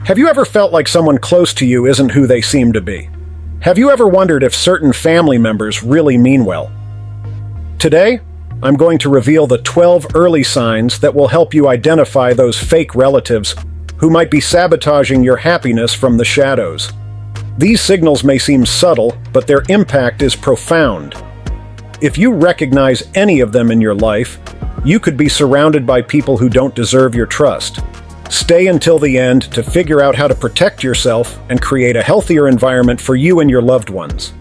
Have you ever felt like someone close to you isn't who they seem to be? Have you ever wondered if certain family members really mean well? Today, I'm going to reveal the 12 early signs that will help you identify those fake relatives who might be sabotaging your happiness from the shadows. These signals may seem subtle, but their impact is profound. If you recognize any of them in your life, you could be surrounded by people who don't deserve your trust. Stay until the end to figure out how to protect yourself and create a healthier environment for you and your loved ones.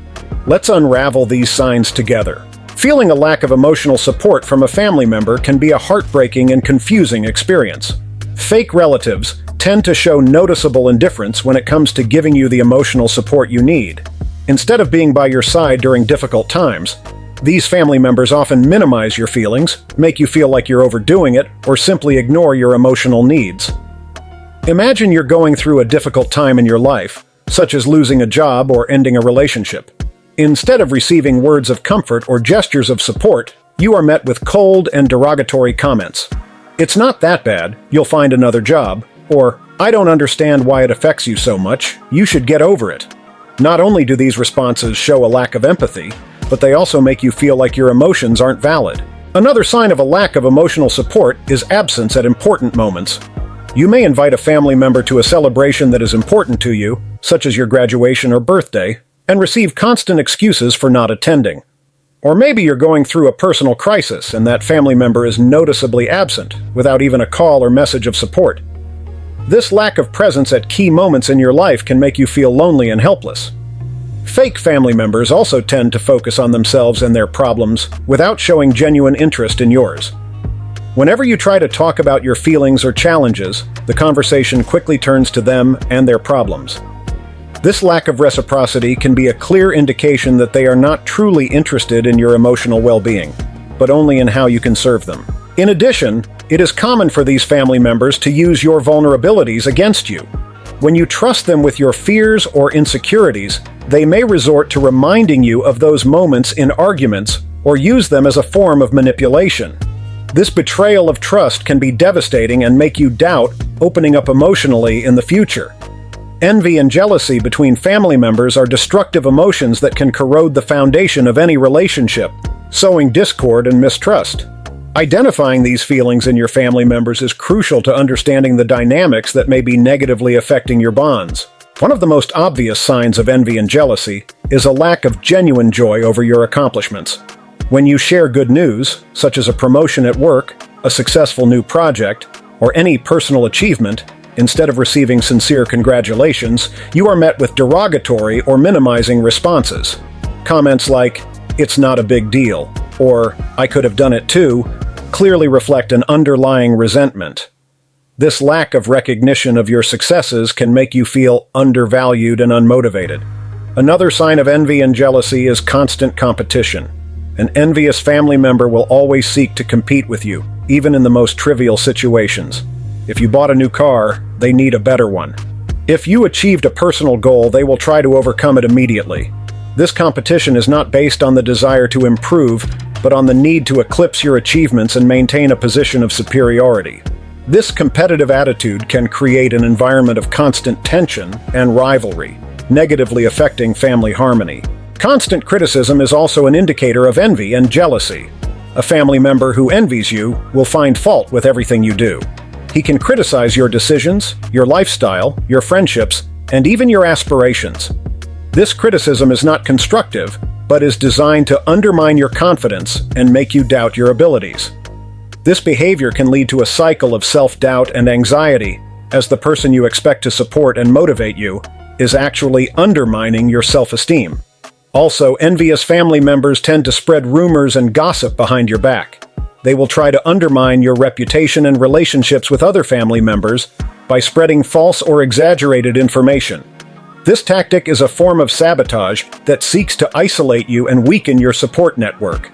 Let's unravel these signs together. Feeling a lack of emotional support from a family member can be a heartbreaking and confusing experience. Fake relatives tend to show noticeable indifference when it comes to giving you the emotional support you need. Instead of being by your side during difficult times, these family members often minimize your feelings, make you feel like you're overdoing it, or simply ignore your emotional needs. Imagine you're going through a difficult time in your life, such as losing a job or ending a relationship. Instead of receiving words of comfort or gestures of support, you are met with cold and derogatory comments. "It's not that bad, you'll find another job," or "I don't understand why it affects you so much, you should get over it." Not only do these responses show a lack of empathy, but they also make you feel like your emotions aren't valid. Another sign of a lack of emotional support is absence at important moments. You may invite a family member to a celebration that is important to you, such as your graduation or birthday, and receive constant excuses for not attending. Or maybe you're going through a personal crisis and that family member is noticeably absent, without even a call or message of support. This lack of presence at key moments in your life can make you feel lonely and helpless. Fake family members also tend to focus on themselves and their problems without showing genuine interest in yours. Whenever you try to talk about your feelings or challenges, the conversation quickly turns to them and their problems. This lack of reciprocity can be a clear indication that they are not truly interested in your emotional well-being, but only in how you can serve them. In addition, it is common for these family members to use your vulnerabilities against you. When you trust them with your fears or insecurities, they may resort to reminding you of those moments in arguments or use them as a form of manipulation. This betrayal of trust can be devastating and make you doubt opening up emotionally in the future. Envy and jealousy between family members are destructive emotions that can corrode the foundation of any relationship, sowing discord and mistrust. Identifying these feelings in your family members is crucial to understanding the dynamics that may be negatively affecting your bonds. One of the most obvious signs of envy and jealousy is a lack of genuine joy over your accomplishments. When you share good news, such as a promotion at work, a successful new project, or any personal achievement, instead of receiving sincere congratulations, you are met with derogatory or minimizing responses. Comments like, "It's not a big deal," or "I could have done it too," clearly reflect an underlying resentment. This lack of recognition of your successes can make you feel undervalued and unmotivated. Another sign of envy and jealousy is constant competition. An envious family member will always seek to compete with you, even in the most trivial situations. If you bought a new car, they need a better one. If you achieved a personal goal, they will try to overcome it immediately. This competition is not based on the desire to improve, but on the need to eclipse your achievements and maintain a position of superiority. This competitive attitude can create an environment of constant tension and rivalry, negatively affecting family harmony. Constant criticism is also an indicator of envy and jealousy. A family member who envies you will find fault with everything you do. He can criticize your decisions, your lifestyle, your friendships, and even your aspirations. This criticism is not constructive, but is designed to undermine your confidence and make you doubt your abilities. This behavior can lead to a cycle of self-doubt and anxiety, as the person you expect to support and motivate you is actually undermining your self-esteem. Also, envious family members tend to spread rumors and gossip behind your back. They will try to undermine your reputation and relationships with other family members by spreading false or exaggerated information. This tactic is a form of sabotage that seeks to isolate you and weaken your support network.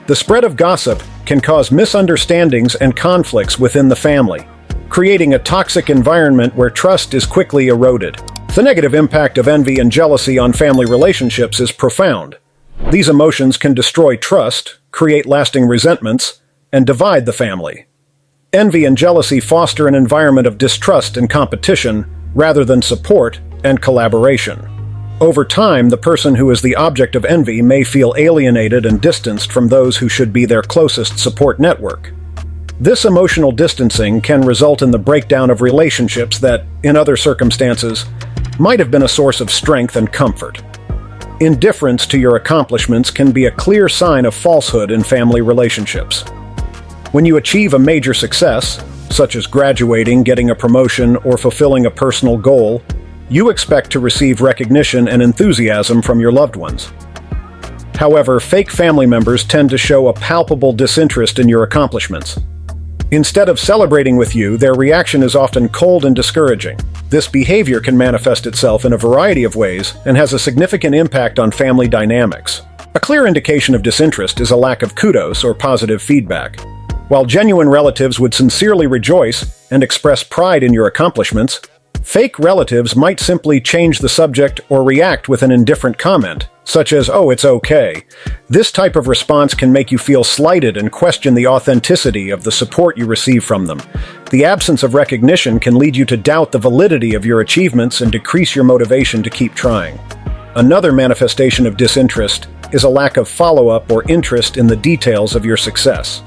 The spread of gossip can cause misunderstandings and conflicts within the family, creating a toxic environment where trust is quickly eroded. The negative impact of envy and jealousy on family relationships is profound. These emotions can destroy trust, create lasting resentments, and divide the family. Envy and jealousy foster an environment of distrust and competition, rather than support and collaboration. Over time, the person who is the object of envy may feel alienated and distanced from those who should be their closest support network. This emotional distancing can result in the breakdown of relationships that, in other circumstances, might have been a source of strength and comfort. Indifference to your accomplishments can be a clear sign of falsehood in family relationships. When you achieve a major success, such as graduating, getting a promotion, or fulfilling a personal goal, you expect to receive recognition and enthusiasm from your loved ones. However, fake family members tend to show a palpable disinterest in your accomplishments. Instead of celebrating with you, their reaction is often cold and discouraging. This behavior can manifest itself in a variety of ways and has a significant impact on family dynamics. A clear indication of disinterest is a lack of kudos or positive feedback. While genuine relatives would sincerely rejoice and express pride in your accomplishments, fake relatives might simply change the subject or react with an indifferent comment, such as, "Oh, it's okay." This type of response can make you feel slighted and question the authenticity of the support you receive from them. The absence of recognition can lead you to doubt the validity of your achievements and decrease your motivation to keep trying. Another manifestation of disinterest is a lack of follow-up or interest in the details of your success.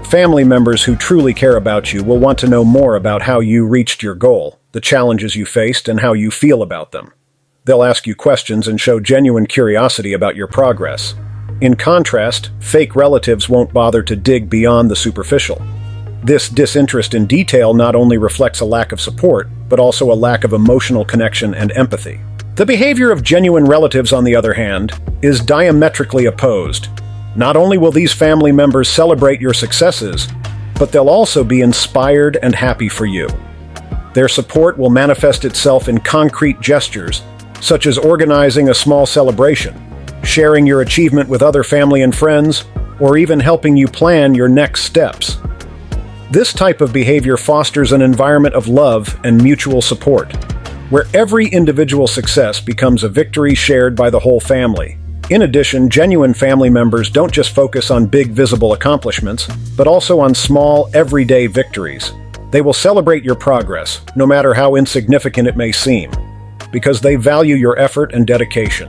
Family members who truly care about you will want to know more about how you reached your goal, the challenges you faced, and how you feel about them. They'll ask you questions and show genuine curiosity about your progress. In contrast, fake relatives won't bother to dig beyond the superficial. This disinterest in detail not only reflects a lack of support, but also a lack of emotional connection and empathy. The behavior of genuine relatives, on the other hand, is diametrically opposed. Not only will these family members celebrate your successes, but they'll also be inspired and happy for you. Their support will manifest itself in concrete gestures, such as organizing a small celebration, sharing your achievement with other family and friends, or even helping you plan your next steps. This type of behavior fosters an environment of love and mutual support, where every individual success becomes a victory shared by the whole family. In addition, genuine family members don't just focus on big visible accomplishments, but also on small, everyday victories. They will celebrate your progress, no matter how insignificant it may seem, because they value your effort and dedication.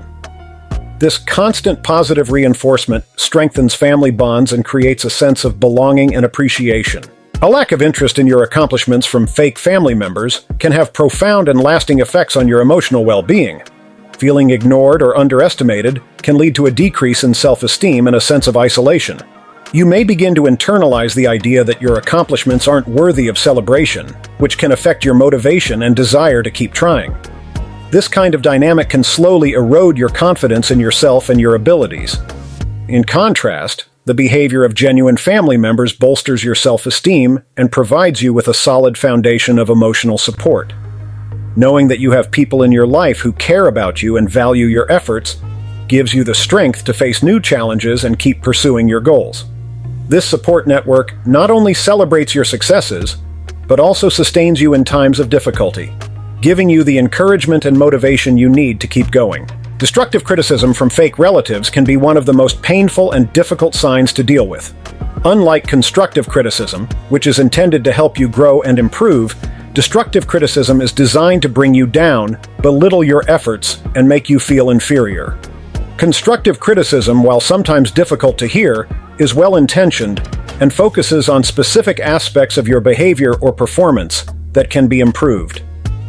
This constant positive reinforcement strengthens family bonds and creates a sense of belonging and appreciation. A lack of interest in your accomplishments from fake family members can have profound and lasting effects on your emotional well-being. Feeling ignored or underestimated can lead to a decrease in self-esteem and a sense of isolation. You may begin to internalize the idea that your accomplishments aren't worthy of celebration, which can affect your motivation and desire to keep trying. This kind of dynamic can slowly erode your confidence in yourself and your abilities. In contrast, the behavior of genuine family members bolsters your self-esteem and provides you with a solid foundation of emotional support. Knowing that you have people in your life who care about you and value your efforts gives you the strength to face new challenges and keep pursuing your goals. This support network not only celebrates your successes, but also sustains you in times of difficulty, giving you the encouragement and motivation you need to keep going. Destructive criticism from fake relatives can be one of the most painful and difficult signs to deal with. Unlike constructive criticism, which is intended to help you grow and improve, destructive criticism is designed to bring you down, belittle your efforts, and make you feel inferior. Constructive criticism, while sometimes difficult to hear, is well-intentioned and focuses on specific aspects of your behavior or performance that can be improved.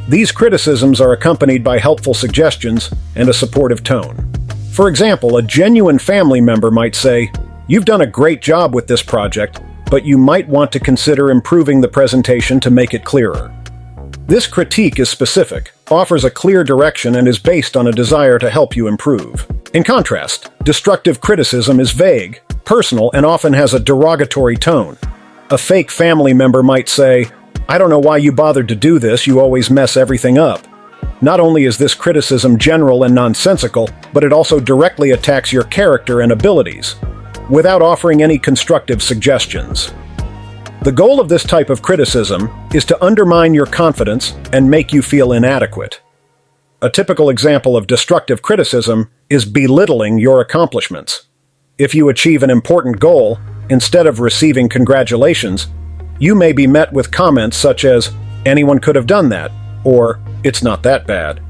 These criticisms are accompanied by helpful suggestions and a supportive tone. For example, a genuine family member might say, "You've done a great job with this project, but you might want to consider improving the presentation to make it clearer." This critique is specific, offers a clear direction, and is based on a desire to help you improve. In contrast, destructive criticism is vague, personal, and often has a derogatory tone. A fake family member might say, "I don't know why you bothered to do this, you always mess everything up." Not only is this criticism general and nonsensical, but it also directly attacks your character and abilities, without offering any constructive suggestions. The goal of this type of criticism is to undermine your confidence and make you feel inadequate. A typical example of destructive criticism is belittling your accomplishments. If you achieve an important goal, instead of receiving congratulations, you may be met with comments such as, "Anyone could have done that," or It's not that bad.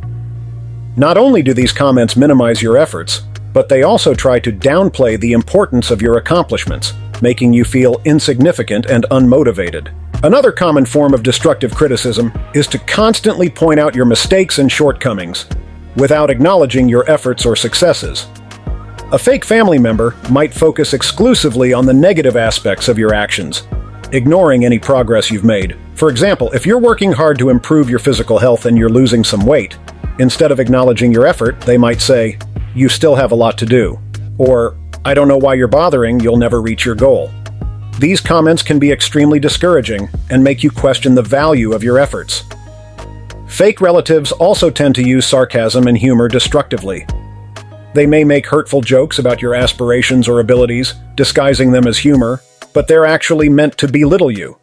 Not only do these comments minimize your efforts, but they also try to downplay the importance of your accomplishments, making you feel insignificant and unmotivated. Another common form of destructive criticism is to constantly point out your mistakes and shortcomings, without acknowledging your efforts or successes. A fake family member might focus exclusively on the negative aspects of your actions, ignoring any progress you've made. For example, if you're working hard to improve your physical health and you're losing some weight, instead of acknowledging your effort, they might say, "You still have a lot to do," or "I don't know why you're bothering, you'll never reach your goal." These comments can be extremely discouraging and make you question the value of your efforts. Fake relatives also tend to use sarcasm and humor destructively. They may make hurtful jokes about your aspirations or abilities, disguising them as humor, but they're actually meant to belittle you.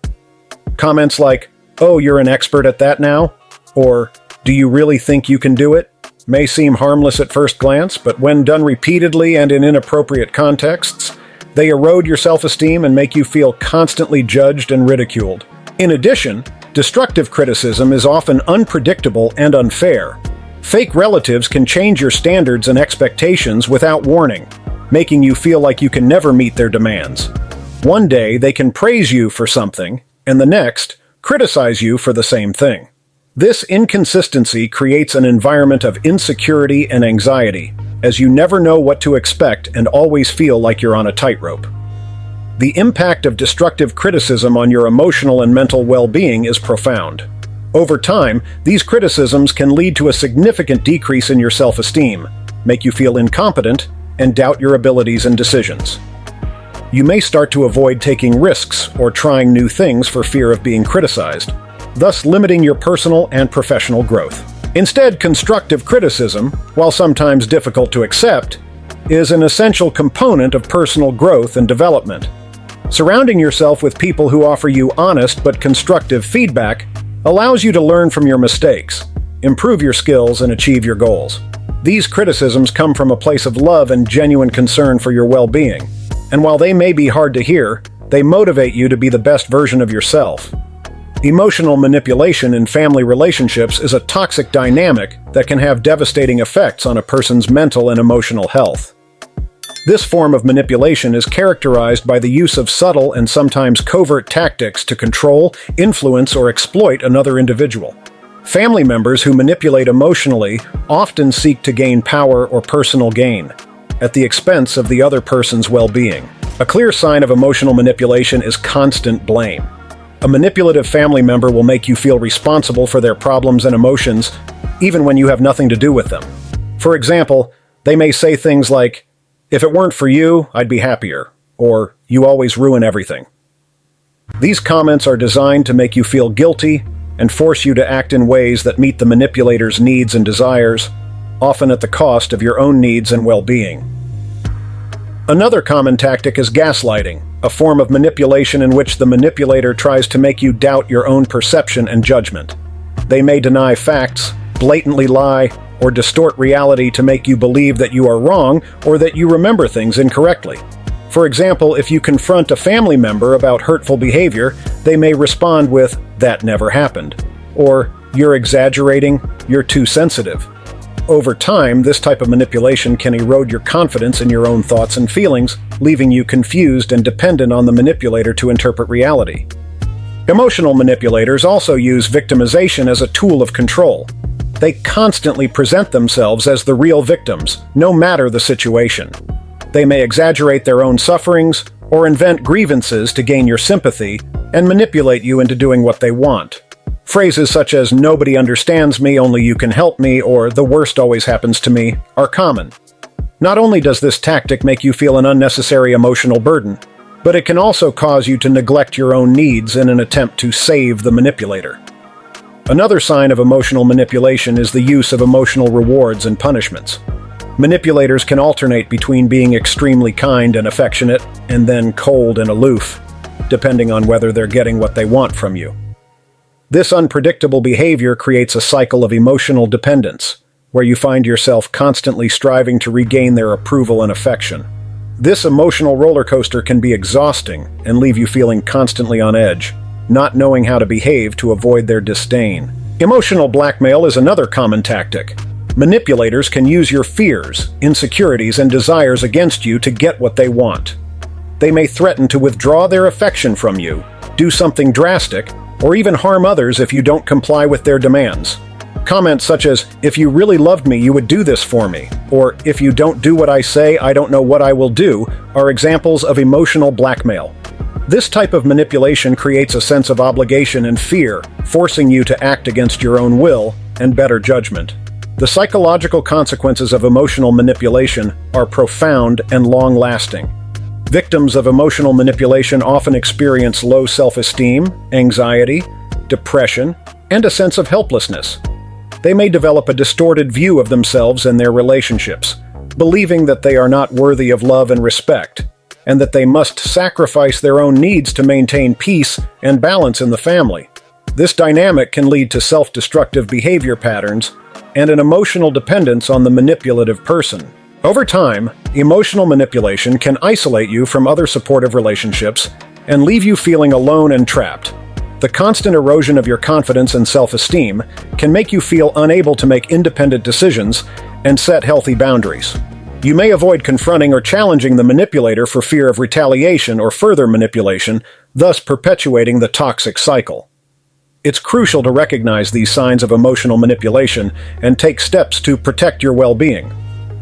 Comments like, "Oh, you're an expert at that now?" or "Do you really think you can do it?" may seem harmless at first glance, but when done repeatedly and in inappropriate contexts, they erode your self-esteem and make you feel constantly judged and ridiculed. In addition, destructive criticism is often unpredictable and unfair. Fake relatives can change your standards and expectations without warning, making you feel like you can never meet their demands. One day, they can praise you for something, and the next, criticize you for the same thing. This inconsistency creates an environment of insecurity and anxiety, as you never know what to expect and always feel like you're on a tightrope. The impact of destructive criticism on your emotional and mental well-being is profound. Over time, these criticisms can lead to a significant decrease in your self-esteem, make you feel incompetent, and doubt your abilities and decisions. You may start to avoid taking risks or trying new things for fear of being criticized, thus limiting your personal and professional growth. Instead, constructive criticism, while sometimes difficult to accept, is an essential component of personal growth and development. Surrounding yourself with people who offer you honest but constructive feedback allows you to learn from your mistakes, improve your skills, and achieve your goals. These criticisms come from a place of love and genuine concern for your well-being, and while they may be hard to hear, they motivate you to be the best version of yourself. Emotional manipulation in family relationships is a toxic dynamic that can have devastating effects on a person's mental and emotional health. This form of manipulation is characterized by the use of subtle and sometimes covert tactics to control, influence, or exploit another individual. Family members who manipulate emotionally often seek to gain power or personal gain, at the expense of the other person's well-being. A clear sign of emotional manipulation is constant blame. A manipulative family member will make you feel responsible for their problems and emotions, even when you have nothing to do with them. For example, they may say things like, "If it weren't for you, I'd be happier," or "You always ruin everything." These comments are designed to make you feel guilty and force you to act in ways that meet the manipulator's needs and desires, often at the cost of your own needs and well-being. Another common tactic is gaslighting, a form of manipulation in which the manipulator tries to make you doubt your own perception and judgment. They may deny facts, blatantly lie, or distort reality to make you believe that you are wrong or that you remember things incorrectly. For example, if you confront a family member about hurtful behavior, they may respond with, "That never happened," or "You're exaggerating, you're too sensitive." Over time, this type of manipulation can erode your confidence in your own thoughts and feelings, leaving you confused and dependent on the manipulator to interpret reality. Emotional manipulators also use victimization as a tool of control. They constantly present themselves as the real victims, no matter the situation. They may exaggerate their own sufferings or invent grievances to gain your sympathy and manipulate you into doing what they want. Phrases such as "nobody understands me, only you can help me," or "the worst always happens to me" are common. Not only does this tactic make you feel an unnecessary emotional burden, but it can also cause you to neglect your own needs in an attempt to save the manipulator. Another sign of emotional manipulation is the use of emotional rewards and punishments. Manipulators can alternate between being extremely kind and affectionate and then cold and aloof, depending on whether they're getting what they want from you. This unpredictable behavior creates a cycle of emotional dependence, where you find yourself constantly striving to regain their approval and affection. This emotional roller coaster can be exhausting and leave you feeling constantly on edge, not knowing how to behave to avoid their disdain. Emotional blackmail is another common tactic. Manipulators can use your fears, insecurities, and desires against you to get what they want. They may threaten to withdraw their affection from you, do something drastic, or even harm others if you don't comply with their demands. Comments such as, "If you really loved me, you would do this for me," or "If you don't do what I say, I don't know what I will do," are examples of emotional blackmail. This type of manipulation creates a sense of obligation and fear, forcing you to act against your own will and better judgment. The psychological consequences of emotional manipulation are profound and long-lasting. Victims of emotional manipulation often experience low self-esteem, anxiety, depression, and a sense of helplessness. They may develop a distorted view of themselves and their relationships, believing that they are not worthy of love and respect, and that they must sacrifice their own needs to maintain peace and balance in the family. This dynamic can lead to self-destructive behavior patterns and an emotional dependence on the manipulative person. Over time, emotional manipulation can isolate you from other supportive relationships and leave you feeling alone and trapped. The constant erosion of your confidence and self-esteem can make you feel unable to make independent decisions and set healthy boundaries. You may avoid confronting or challenging the manipulator for fear of retaliation or further manipulation, thus perpetuating the toxic cycle. It's crucial to recognize these signs of emotional manipulation and take steps to protect your well-being.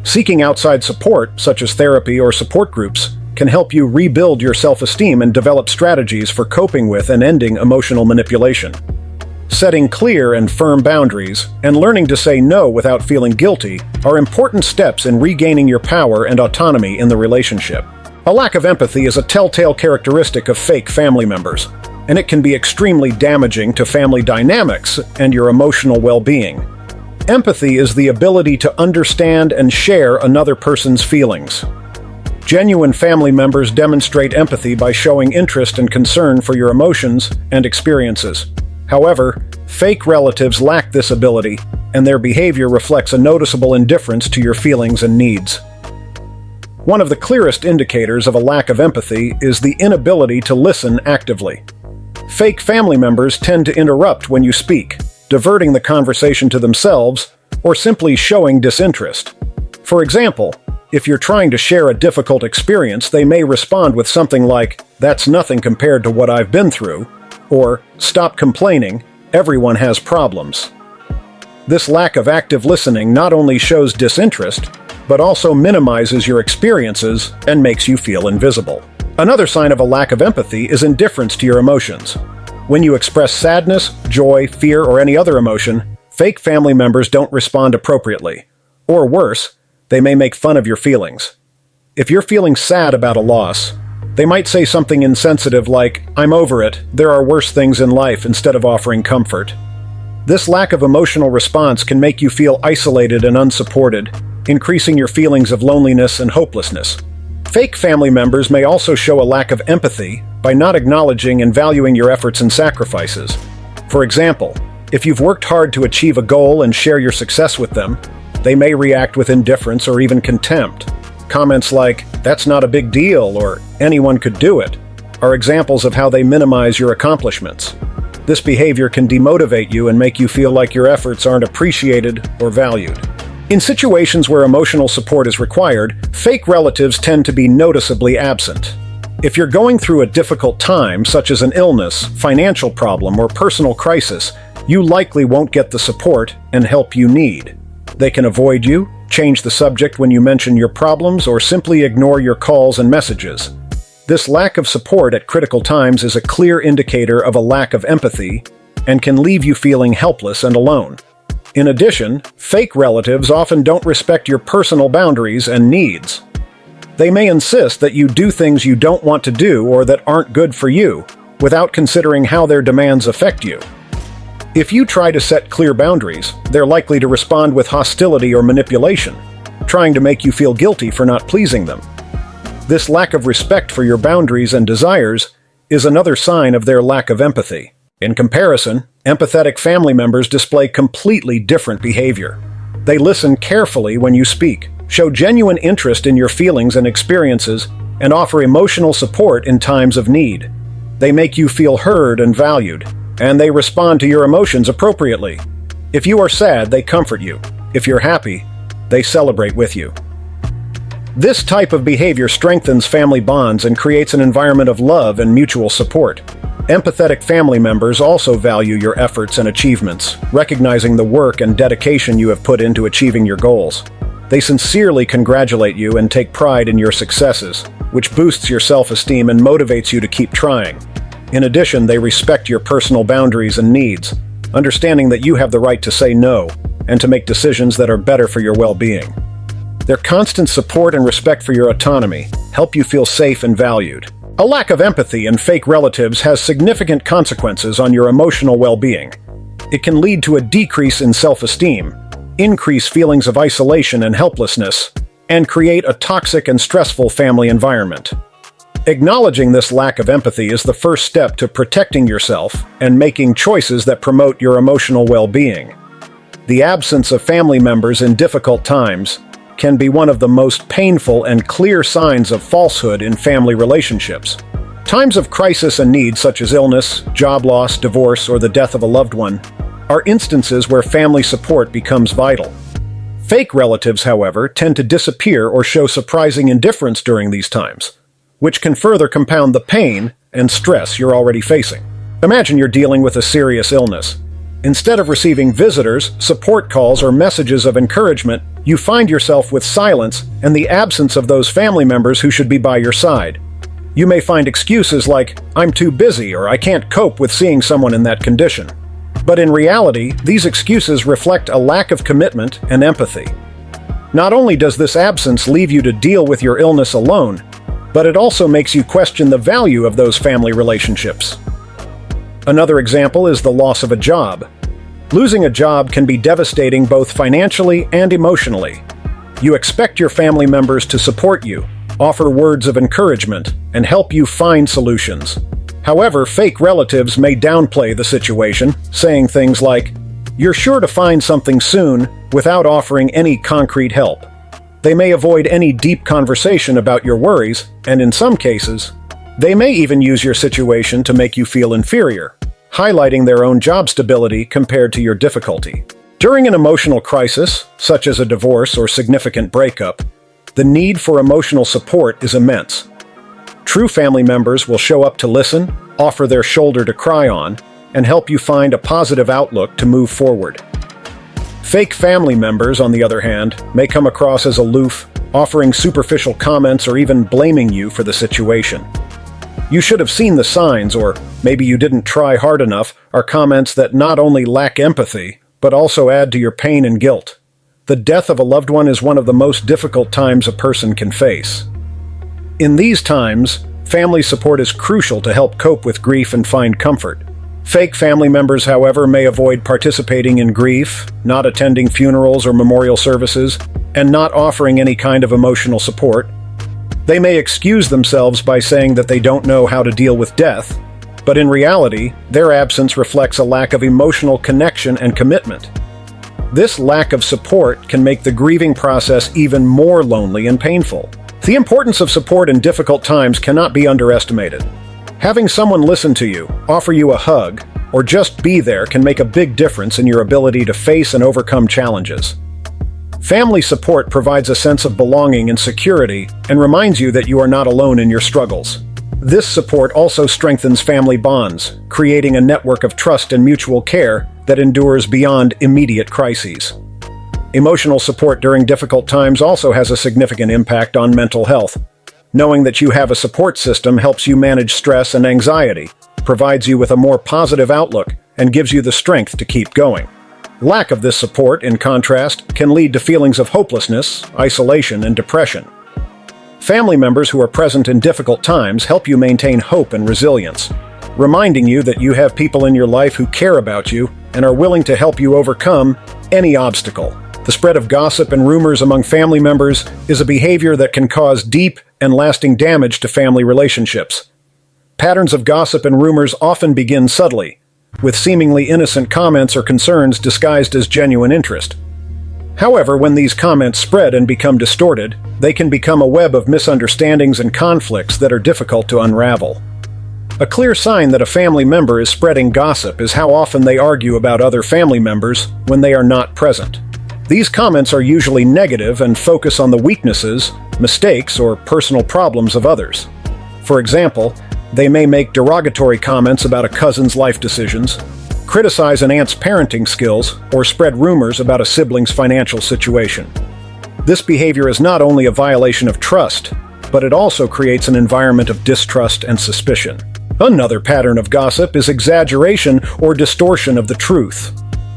Seeking outside support, such as therapy or support groups, can help you rebuild your self-esteem and develop strategies for coping with and ending emotional manipulation. Setting clear and firm boundaries and learning to say no without feeling guilty are important steps in regaining your power and autonomy in the relationship. A lack of empathy is a telltale characteristic of fake family members, and it can be extremely damaging to family dynamics and your emotional well-being. Empathy is the ability to understand and share another person's feelings. Genuine family members demonstrate empathy by showing interest and concern for your emotions and experiences. However, fake relatives lack this ability, and their behavior reflects a noticeable indifference to your feelings and needs. One of the clearest indicators of a lack of empathy is the inability to listen actively. Fake family members tend to interrupt when you speak, diverting the conversation to themselves, or simply showing disinterest. For example, if you're trying to share a difficult experience, they may respond with something like, "That's nothing compared to what I've been through," or "Stop complaining, everyone has problems." This lack of active listening not only shows disinterest, but also minimizes your experiences and makes you feel invisible. Another sign of a lack of empathy is indifference to your emotions. When you express sadness, joy, fear, or any other emotion, fake family members don't respond appropriately. Or worse, they may make fun of your feelings. If you're feeling sad about a loss, they might say something insensitive like, "I'm over it, there are worse things in life," instead of offering comfort. This lack of emotional response can make you feel isolated and unsupported, increasing your feelings of loneliness and hopelessness. Fake family members may also show a lack of empathy by not acknowledging and valuing your efforts and sacrifices. For example, if you've worked hard to achieve a goal and share your success with them, they may react with indifference or even contempt. Comments like, "That's not a big deal," or "Anyone could do it," are examples of how they minimize your accomplishments. This behavior can demotivate you and make you feel like your efforts aren't appreciated or valued. In situations where emotional support is required, fake relatives tend to be noticeably absent. If you're going through a difficult time, such as an illness, financial problem, or personal crisis, you likely won't get the support and help you need. They can avoid you, change the subject when you mention your problems, or simply ignore your calls and messages. This lack of support at critical times is a clear indicator of a lack of empathy and can leave you feeling helpless and alone. In addition, fake relatives often don't respect your personal boundaries and needs. They may insist that you do things you don't want to do or that aren't good for you, without considering how their demands affect you. If you try to set clear boundaries, they're likely to respond with hostility or manipulation, trying to make you feel guilty for not pleasing them. This lack of respect for your boundaries and desires is another sign of their lack of empathy. In comparison, empathetic family members display completely different behavior. They listen carefully when you speak, show genuine interest in your feelings and experiences, and offer emotional support in times of need. They make you feel heard and valued, and they respond to your emotions appropriately. If you are sad, they comfort you. If you're happy, they celebrate with you. This type of behavior strengthens family bonds and creates an environment of love and mutual support. Empathetic family members also value your efforts and achievements, recognizing the work and dedication you have put into achieving your goals. They sincerely congratulate you and take pride in your successes, which boosts your self-esteem and motivates you to keep trying. In addition, they respect your personal boundaries and needs, understanding that you have the right to say no and to make decisions that are better for your well-being. Their constant support and respect for your autonomy help you feel safe and valued. A lack of empathy in fake relatives has significant consequences on your emotional well-being. It can lead to a decrease in self-esteem, increase feelings of isolation and helplessness, and create a toxic and stressful family environment. Acknowledging this lack of empathy is the first step to protecting yourself and making choices that promote your emotional well-being. The absence of family members in difficult times can be one of the most painful and clear signs of falsehood in family relationships. Times of crisis and need, such as illness, job loss, divorce, or the death of a loved one, are instances where family support becomes vital. Fake relatives, however, tend to disappear or show surprising indifference during these times, which can further compound the pain and stress you're already facing. Imagine you're dealing with a serious illness. Instead of receiving visitors, support calls, or messages of encouragement, you find yourself with silence and the absence of those family members who should be by your side. You may find excuses like, "I'm too busy," or "I can't cope with seeing someone in that condition." But in reality, these excuses reflect a lack of commitment and empathy. Not only does this absence leave you to deal with your illness alone, but it also makes you question the value of those family relationships. Another example is the loss of a job. Losing a job can be devastating both financially and emotionally. You expect your family members to support you, offer words of encouragement, and help you find solutions. However, fake relatives may downplay the situation, saying things like, "You're sure to find something soon," without offering any concrete help. They may avoid any deep conversation about your worries, and in some cases, they may even use your situation to make you feel inferior, highlighting their own job stability compared to your difficulty. During an emotional crisis, such as a divorce or significant breakup, the need for emotional support is immense. True family members will show up to listen, offer their shoulder to cry on, and help you find a positive outlook to move forward. Fake family members, on the other hand, may come across as aloof, offering superficial comments or even blaming you for the situation. "You should have seen the signs," or "maybe you didn't try hard enough," are comments that not only lack empathy, but also add to your pain and guilt. The death of a loved one is one of the most difficult times a person can face. In these times, family support is crucial to help cope with grief and find comfort. Fake family members, however, may avoid participating in grief, not attending funerals or memorial services, and not offering any kind of emotional support. They may excuse themselves by saying that they don't know how to deal with death, but in reality, their absence reflects a lack of emotional connection and commitment. This lack of support can make the grieving process even more lonely and painful. The importance of support in difficult times cannot be underestimated. Having someone listen to you, offer you a hug, or just be there can make a big difference in your ability to face and overcome challenges. Family support provides a sense of belonging and security and reminds you that you are not alone in your struggles. This support also strengthens family bonds, creating a network of trust and mutual care that endures beyond immediate crises. Emotional support during difficult times also has a significant impact on mental health. Knowing that you have a support system helps you manage stress and anxiety, provides you with a more positive outlook, and gives you the strength to keep going. Lack of this support, in contrast, can lead to feelings of hopelessness, isolation, and depression. Family members who are present in difficult times help you maintain hope and resilience, reminding you that you have people in your life who care about you and are willing to help you overcome any obstacle. The spread of gossip and rumors among family members is a behavior that can cause deep and lasting damage to family relationships. Patterns of gossip and rumors often begin subtly, with seemingly innocent comments or concerns disguised as genuine interest. However, when these comments spread and become distorted, they can become a web of misunderstandings and conflicts that are difficult to unravel. A clear sign that a family member is spreading gossip is how often they argue about other family members when they are not present. These comments are usually negative and focus on the weaknesses, mistakes, or personal problems of others. For example, they may make derogatory comments about a cousin's life decisions, criticize an aunt's parenting skills, or spread rumors about a sibling's financial situation. This behavior is not only a violation of trust, but it also creates an environment of distrust and suspicion. Another pattern of gossip is exaggeration or distortion of the truth.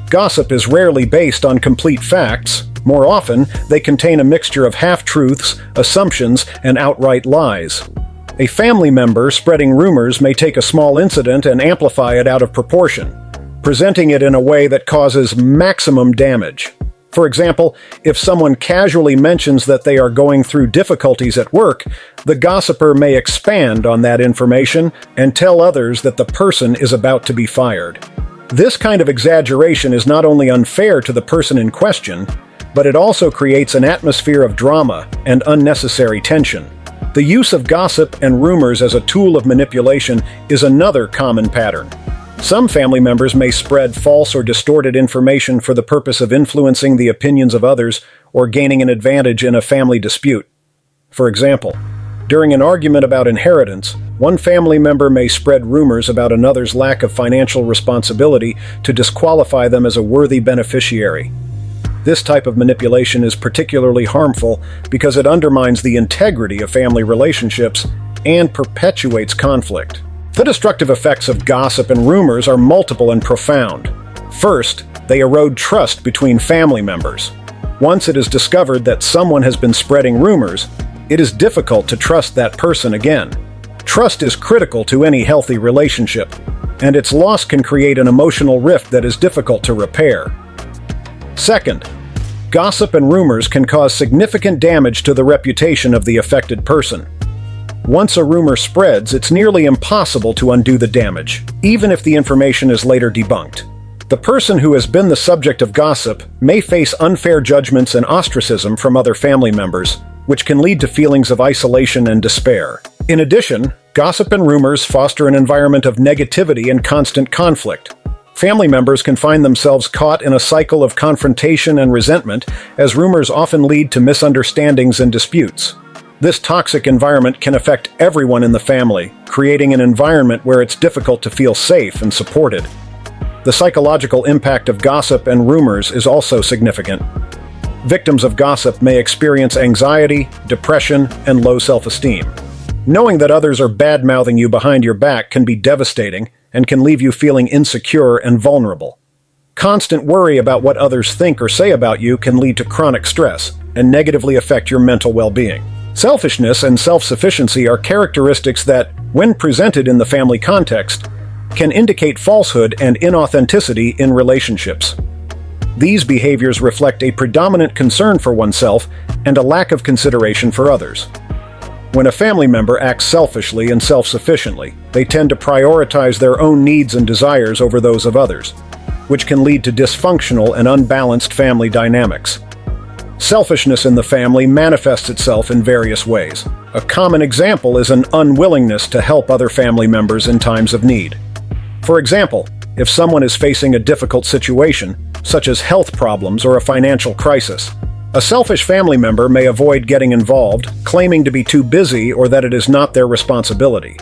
Gossip is rarely based on complete facts. More often, they contain a mixture of half-truths, assumptions, and outright lies. A family member spreading rumors may take a small incident and amplify it out of proportion, presenting it in a way that causes maximum damage. For example, if someone casually mentions that they are going through difficulties at work, the gossiper may expand on that information and tell others that the person is about to be fired. This kind of exaggeration is not only unfair to the person in question, but it also creates an atmosphere of drama and unnecessary tension. The use of gossip and rumors as a tool of manipulation is another common pattern. Some family members may spread false or distorted information for the purpose of influencing the opinions of others or gaining an advantage in a family dispute. For example, during an argument about inheritance, one family member may spread rumors about another's lack of financial responsibility to disqualify them as a worthy beneficiary. This type of manipulation is particularly harmful because it undermines the integrity of family relationships and perpetuates conflict. The destructive effects of gossip and rumors are multiple and profound. First, they erode trust between family members. Once it is discovered that someone has been spreading rumors, it is difficult to trust that person again. Trust is critical to any healthy relationship, and its loss can create an emotional rift that is difficult to repair. Second, gossip and rumors can cause significant damage to the reputation of the affected person. Once a rumor spreads, it's nearly impossible to undo the damage, even if the information is later debunked. The person who has been the subject of gossip may face unfair judgments and ostracism from other family members, which can lead to feelings of isolation and despair. In addition, gossip and rumors foster an environment of negativity and constant conflict. Family members can find themselves caught in a cycle of confrontation and resentment, as rumors often lead to misunderstandings and disputes. This toxic environment can affect everyone in the family, creating an environment where it's difficult to feel safe and supported. The psychological impact of gossip and rumors is also significant. Victims of gossip may experience anxiety, depression, and low self-esteem. Knowing that others are bad-mouthing you behind your back can be devastating and can leave you feeling insecure and vulnerable. Constant worry about what others think or say about you can lead to chronic stress and negatively affect your mental well-being. Selfishness and self-sufficiency are characteristics that, when presented in the family context, can indicate falsehood and inauthenticity in relationships. These behaviors reflect a predominant concern for oneself and a lack of consideration for others. When a family member acts selfishly and self-sufficiently, they tend to prioritize their own needs and desires over those of others, which can lead to dysfunctional and unbalanced family dynamics. Selfishness in the family manifests itself in various ways. A common example is an unwillingness to help other family members in times of need. For example, if someone is facing a difficult situation, such as health problems or a financial crisis, a selfish family member may avoid getting involved, claiming to be too busy or that it is not their responsibility.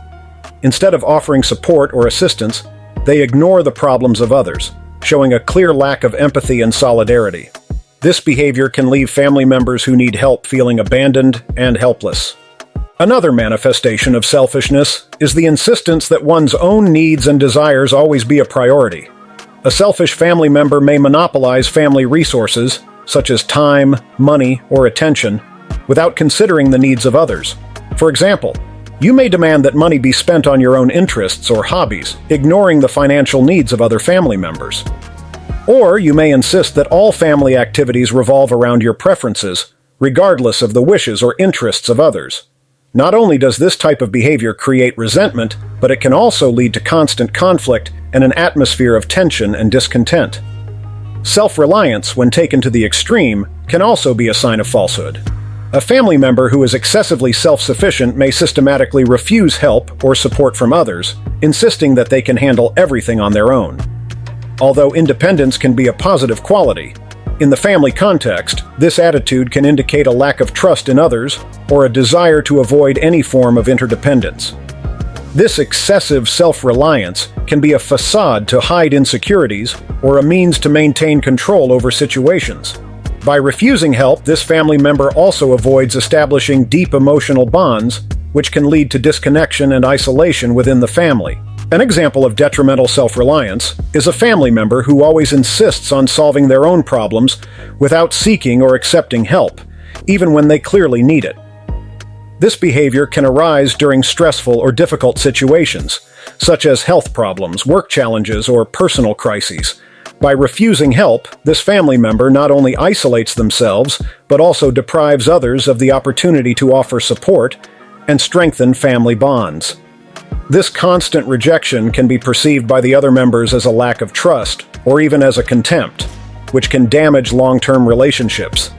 Instead of offering support or assistance, they ignore the problems of others, showing a clear lack of empathy and solidarity. This behavior can leave family members who need help feeling abandoned and helpless. Another manifestation of selfishness is the insistence that one's own needs and desires always be a priority. A selfish family member may monopolize family resources, such as time, money, or attention, without considering the needs of others. For example, you may demand that money be spent on your own interests or hobbies, ignoring the financial needs of other family members. Or you may insist that all family activities revolve around your preferences, regardless of the wishes or interests of others. Not only does this type of behavior create resentment, but it can also lead to constant conflict and an atmosphere of tension and discontent. Self-reliance, when taken to the extreme, can also be a sign of falsehood. A family member who is excessively self-sufficient may systematically refuse help or support from others, insisting that they can handle everything on their own. Although independence can be a positive quality, in the family context, this attitude can indicate a lack of trust in others or a desire to avoid any form of interdependence. This excessive self-reliance can be a facade to hide insecurities or a means to maintain control over situations. By refusing help, this family member also avoids establishing deep emotional bonds, which can lead to disconnection and isolation within the family. An example of detrimental self-reliance is a family member who always insists on solving their own problems without seeking or accepting help, even when they clearly need it. This behavior can arise during stressful or difficult situations, such as health problems, work challenges, or personal crises. By refusing help, this family member not only isolates themselves, but also deprives others of the opportunity to offer support and strengthen family bonds. This constant rejection can be perceived by the other members as a lack of trust, or even as a contempt, which can damage long-term relationships.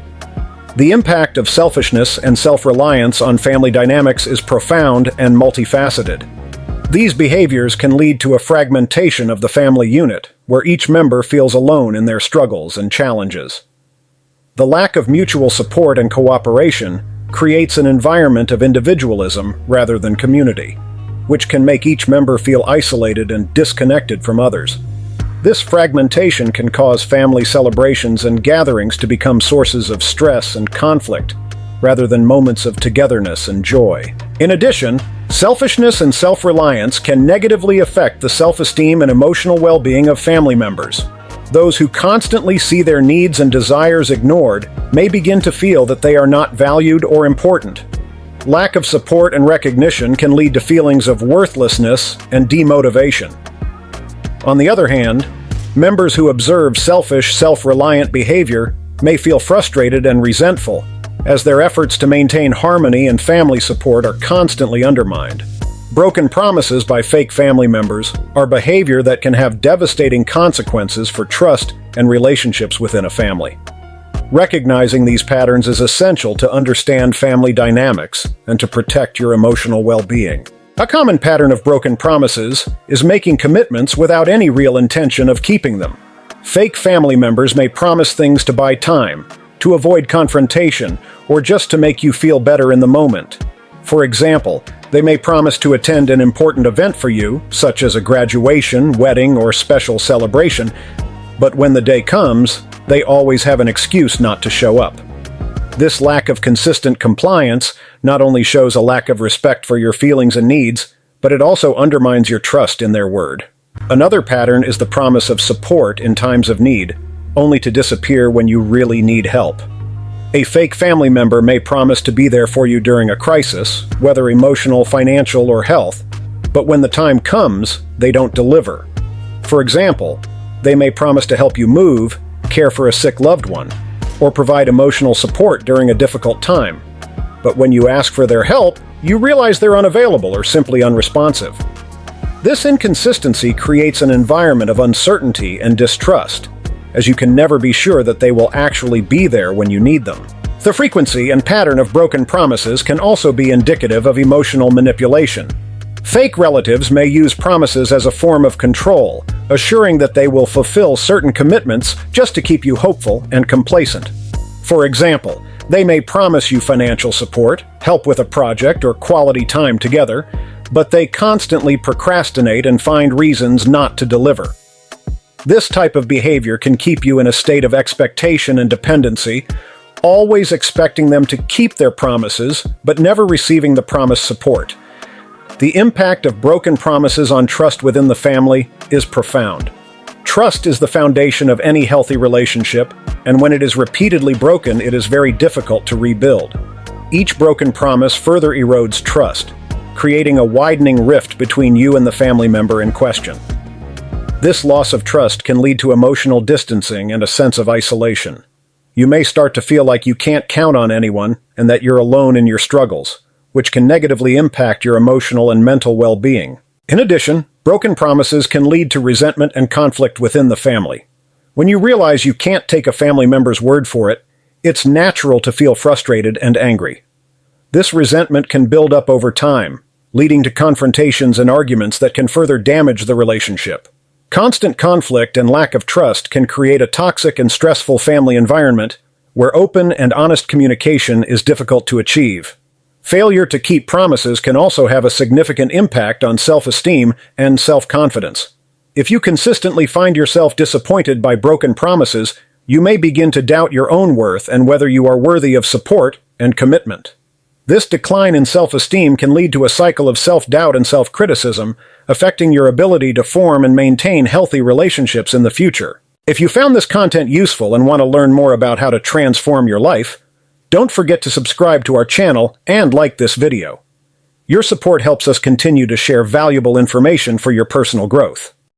The impact of selfishness and self-reliance on family dynamics is profound and multifaceted. These behaviors can lead to a fragmentation of the family unit, where each member feels alone in their struggles and challenges. The lack of mutual support and cooperation creates an environment of individualism rather than community, which can make each member feel isolated and disconnected from others. This fragmentation can cause family celebrations and gatherings to become sources of stress and conflict, rather than moments of togetherness and joy. In addition, selfishness and self-reliance can negatively affect the self-esteem and emotional well-being of family members. Those who constantly see their needs and desires ignored may begin to feel that they are not valued or important. Lack of support and recognition can lead to feelings of worthlessness and demotivation. On the other hand, members who observe selfish, self-reliant behavior may feel frustrated and resentful, as their efforts to maintain harmony and family support are constantly undermined. Broken promises by fake family members are behavior that can have devastating consequences for trust and relationships within a family. Recognizing these patterns is essential to understand family dynamics and to protect your emotional well-being. A common pattern of broken promises is making commitments without any real intention of keeping them. Fake family members may promise things to buy time, to avoid confrontation, or just to make you feel better in the moment. For example, they may promise to attend an important event for you, such as a graduation, wedding, or special celebration, but when the day comes, they always have an excuse not to show up. This lack of consistent compliance not only shows a lack of respect for your feelings and needs, but it also undermines your trust in their word. Another pattern is the promise of support in times of need, only to disappear when you really need help. A fake family member may promise to be there for you during a crisis, whether emotional, financial, or health, but when the time comes, they don't deliver. For example, they may promise to help you move, care for a sick loved one, or provide emotional support during a difficult time. But when you ask for their help, you realize they're unavailable or simply unresponsive. This inconsistency creates an environment of uncertainty and distrust, as you can never be sure that they will actually be there when you need them. The frequency and pattern of broken promises can also be indicative of emotional manipulation. Fake relatives may use promises as a form of control, assuring that they will fulfill certain commitments just to keep you hopeful and complacent. For example, they may promise you financial support, help with a project, or quality time together, but they constantly procrastinate and find reasons not to deliver. This type of behavior can keep you in a state of expectation and dependency, always expecting them to keep their promises, but never receiving the promised support. The impact of broken promises on trust within the family is profound. Trust is the foundation of any healthy relationship, and when it is repeatedly broken, it is very difficult to rebuild. Each broken promise further erodes trust, creating a widening rift between you and the family member in question. This loss of trust can lead to emotional distancing and a sense of isolation. You may start to feel like you can't count on anyone and that you're alone in your struggles, which can negatively impact your emotional and mental well-being. In addition, broken promises can lead to resentment and conflict within the family. When you realize you can't take a family member's word for it, It's natural to feel frustrated and angry. This resentment can build up over time, leading to confrontations and arguments that can further damage the relationship. Constant conflict and lack of trust can create a toxic and stressful family environment where open and honest communication is difficult to achieve. Failure to keep promises can also have a significant impact on self-esteem and self-confidence. If you consistently find yourself disappointed by broken promises, you may begin to doubt your own worth and whether you are worthy of support and commitment. This decline in self-esteem can lead to a cycle of self-doubt and self-criticism, affecting your ability to form and maintain healthy relationships in the future. If you found this content useful and want to learn more about how to transform your life, don't forget to subscribe to our channel and like this video. Your support helps us continue to share valuable information for your personal growth.